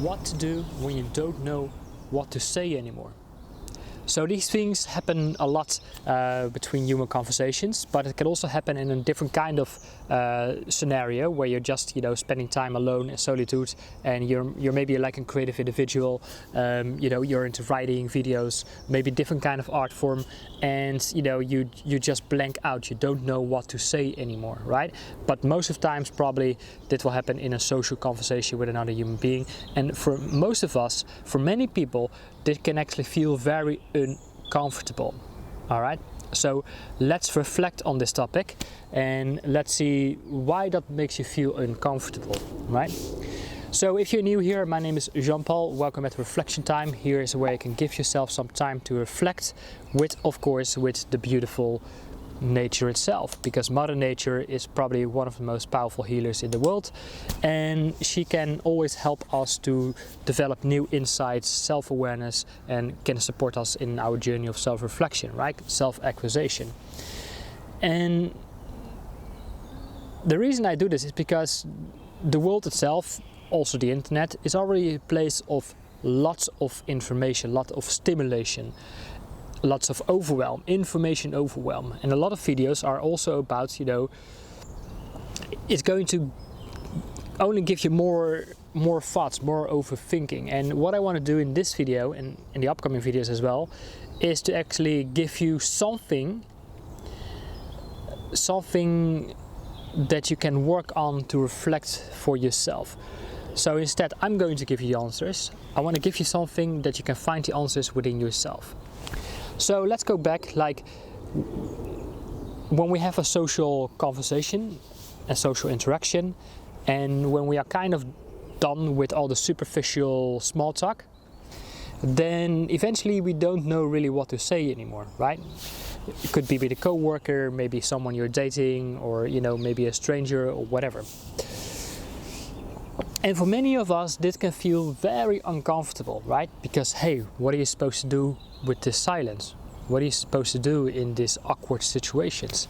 what to do when you don't know what to say anymore. So these things happen a lot between human conversations, but it can also happen in a different kind of scenario where you're just, spending time alone in solitude, and you're maybe like a creative individual. You're into writing, videos, maybe different kind of art form, and you just blank out. You don't know what to say anymore, right? But most of the times, probably that will happen in a social conversation with another human being. And for most of us, for many people, this can actually feel very uncomfortable. All right, so let's reflect on this topic and let's see why that makes you feel uncomfortable, right? So if you're new here, my name is Jean-Paul. Welcome at Reflection Time. Here is where you can give yourself some time to reflect with, of course, with the beautiful nature itself, because Mother Nature is probably one of the most powerful healers in the world, and she can always help us to develop new insights, self-awareness, and can support us in our journey of self-reflection, right? Self-acquisition. And the reason I do this is because the world itself, also the internet, is already a place of lots of information, lot of stimulation, lots of overwhelm, information overwhelm. And a lot of videos are also about, it's going to only give you more thoughts, more overthinking. And what I want to do in this video and in the upcoming videos as well is to actually give you something that you can work on to reflect for yourself. So instead, I'm going to give you the answers. I want to give you something that you can find the answers within yourself. So let's go back, like when we have a social conversation, a social interaction, and when we are kind of done with all the superficial small talk, then eventually we don't know really what to say anymore, right? It could be with a coworker, maybe someone you're dating, or maybe a stranger or whatever. And for many of us, this can feel very uncomfortable, right? Because, hey, what are you supposed to do with this silence? What are you supposed to do in these awkward situations?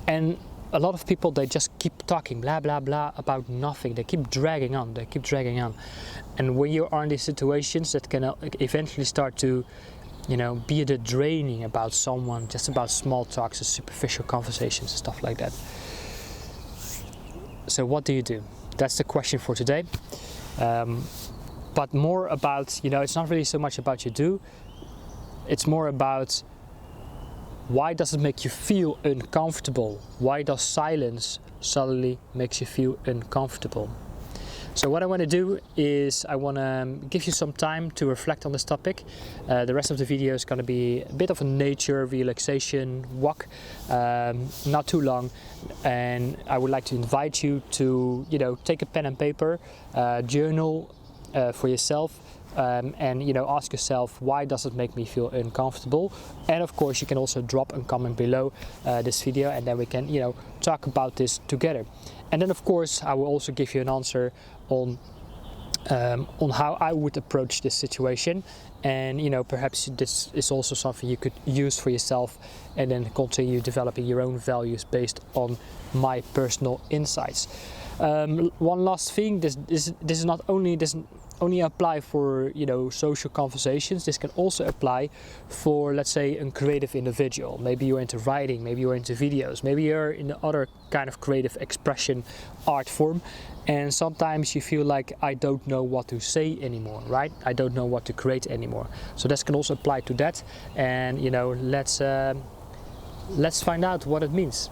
And a lot of people, they just keep talking blah, blah, blah about nothing. They keep dragging on. And when you are in these situations, that can eventually start to, be a bit draining about someone, just about small talks and superficial conversations and stuff like that. So what do? That's the question for today. But more about, it's not really so much about you do. It's more about why does it make you feel uncomfortable? Why does silence suddenly makes you feel uncomfortable? So what I want to do is I want to give you some time to reflect on this topic. The rest of the video is going to be a bit of a nature relaxation walk, not too long. And I would like to invite you to, take a pen and paper, journal for yourself, and ask yourself, why does it make me feel uncomfortable? And of course, you can also drop a comment below this video, and then we can, talk about this together. And then of course, I will also give you an answer on how I would approach this situation, and perhaps this is also something you could use for yourself, and then continue developing your own values based on my personal insights. One last thing: this doesn't only apply for social conversations. This can also apply for, let's say, a creative individual. Maybe you're into writing, maybe you're into videos, maybe you're in other kind of creative expression art form, and sometimes you feel like, I don't know what to say anymore, right? I don't know what to create anymore. So this can also apply to that, and let's find out what it means.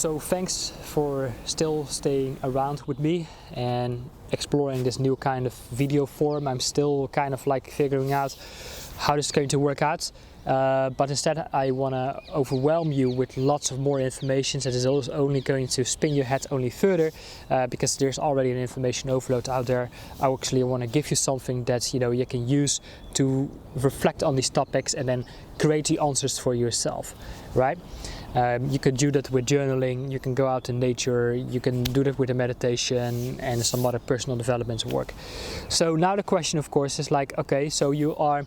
So thanks for still staying around with me and exploring this new kind of video form. I'm still kind of like figuring out how this is going to work out. But instead I want to overwhelm you with lots of more information that is also only going to spin your head only further, because there's already an information overload out there. I actually want to give you something that you can use to reflect on these topics and then create the answers for yourself, right? You can do that with journaling, you can go out in nature, you can do that with a meditation and some other personal development work. So now the question of course is like, okay, so you are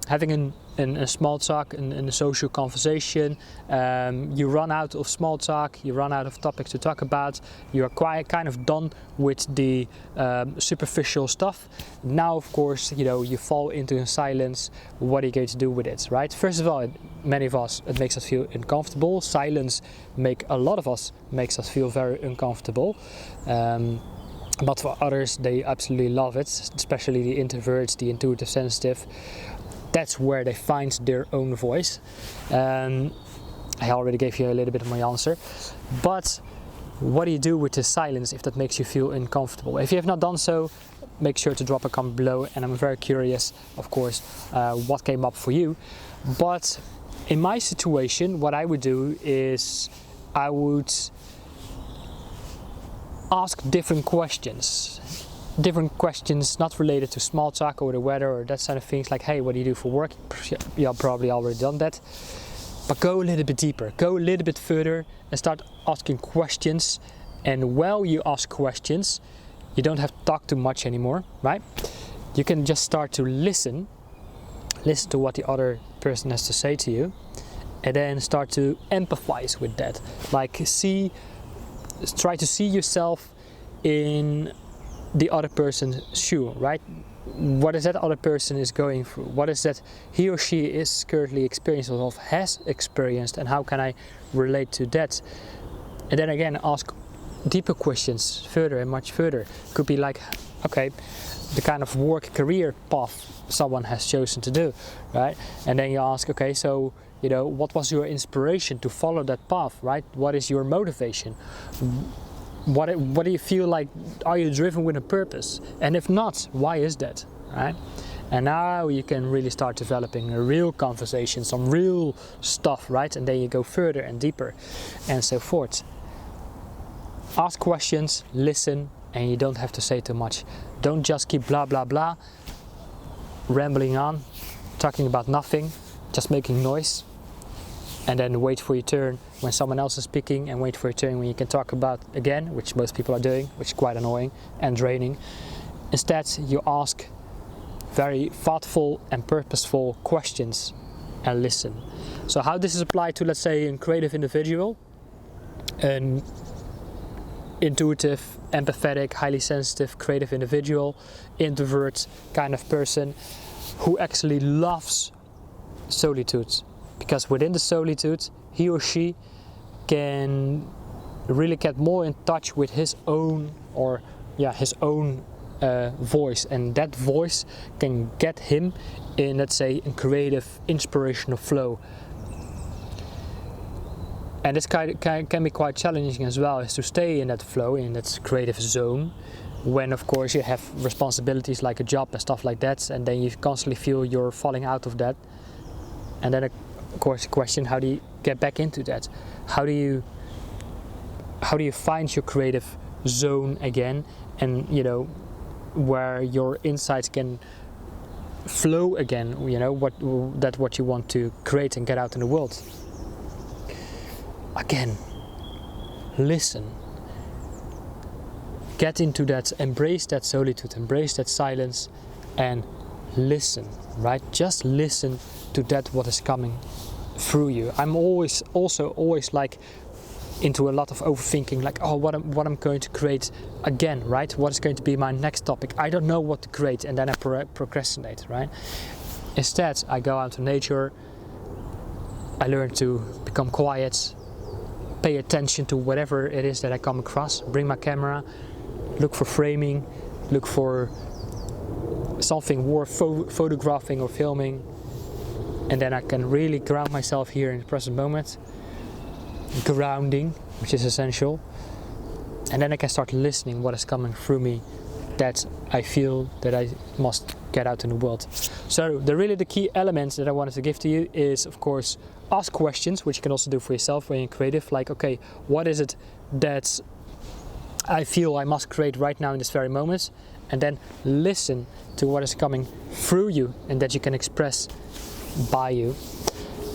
having a small talk in a social conversation, you run out of small talk, you run out of topics to talk about, you are quite kind of done with the superficial stuff. Now of course you fall into silence. What are you going to do with it, right? First of all, many of us, it makes us feel uncomfortable. Silence makes us feel very uncomfortable. But for others, they absolutely love it, especially the introverts, the intuitive sensitive. That's where they find their own voice. I already gave you a little bit of my answer. But what do you do with the silence if that makes you feel uncomfortable? If you have not done so, make sure to drop a comment below, and I'm very curious, of course, what came up for you. But in my situation, what I would do is I would ask different questions not related to small talk or the weather or that kind of things, like, hey, what do you do for work? You've probably already done that. But go a little bit deeper, go a little bit further and start asking questions. And while you ask questions, you don't have to talk too much anymore, right? You can just start to listen to what the other person has to say to you, and then start to empathize with that. Like try to see yourself in the other person's shoe, right? What is that other person is going through? What is that he or she is currently experiencing or has experienced, and how can I relate to that? And then again, ask deeper questions further and much further. Could be like, okay, the kind of work career path someone has chosen to do, right? And then you ask, okay, so what was your inspiration to follow that path, right? What is your motivation? What do you feel like? Are you driven with a purpose? And if not, why is that, right? And now you can really start developing a real conversation, some real stuff, right? And then you go further and deeper and so forth. Ask questions, listen, and you don't have to say too much. Don't just keep blah blah blah, rambling on, talking about nothing, just making noise, and then wait for your turn when someone else is speaking, and wait for your turn when you can talk about again, which most people are doing, which is quite annoying and draining. Instead, you ask very thoughtful and purposeful questions and listen. So how this is applied to, let's say, a creative individual, an intuitive, empathetic, highly sensitive, creative individual, introvert kind of person who actually loves solitude, because within the solitude he or she can really get more in touch with his own voice, and that voice can get him in, let's say, a creative, inspirational flow. And this can be quite challenging as well, is to stay in that flow, in that creative zone, when of course you have responsibilities like a job and stuff like that, and then you constantly feel you're falling out of that. And then of course the question, how do you get back into that? How do you find your creative zone again, and where your insights can flow again, what you want to create and get out in the world. Again, listen. Get into that, embrace that solitude, embrace that silence, and listen, right? Just listen to that what is coming through you. I'm always like into a lot of overthinking, like, oh, what I'm going to create again, right? What is going to be my next topic? I don't know what to create, and then I procrastinate, right? Instead, I go out to nature, I learn to become quiet, pay attention to whatever it is that I come across, bring my camera, look for framing, look for something worth photographing or filming, and then I can really ground myself here in the present moment, grounding, which is essential. And then I can start listening what is coming through me that I feel that I must get out in the world. So the key elements that I wanted to give to you is, of course, ask questions, which you can also do for yourself when you're creative. Like, okay, what is it that I feel I must create right now in this very moment? And then listen to what is coming through you and that you can express by you.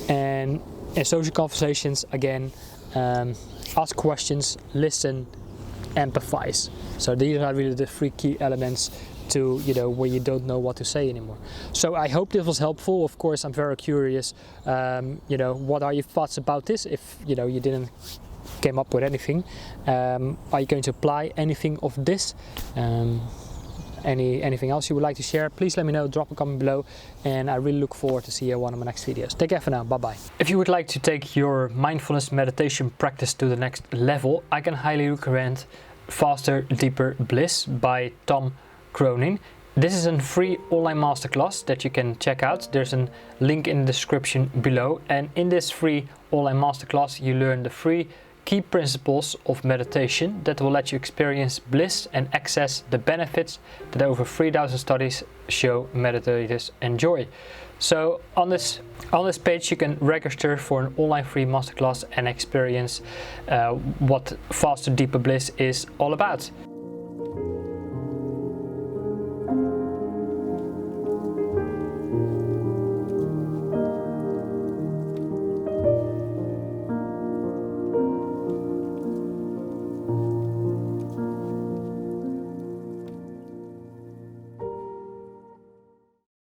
And in social conversations, again, ask questions, listen, empathize. So these are really the 3 key elements to, where you don't know what to say anymore. So I hope this was helpful. Of course, I'm very curious, what are your thoughts about this? If, you didn't came up with anything, are you going to apply anything of this? Anything else you would like to share, please let me know, drop a comment below, and I really look forward to see you in one of my next videos. Take care for now, bye bye. If you would like to take your mindfulness meditation practice to the next level, I can highly recommend Faster, Deeper, Bliss by Tom Cronin. This is a free online masterclass that you can check out. There's a link in the description below, and in this free online masterclass you learn the 3 key principles of meditation that will let you experience bliss and access the benefits that over 3,000 studies show meditators enjoy. So on this page you can register for an online free masterclass and experience what Faster Deeper Bliss is all about.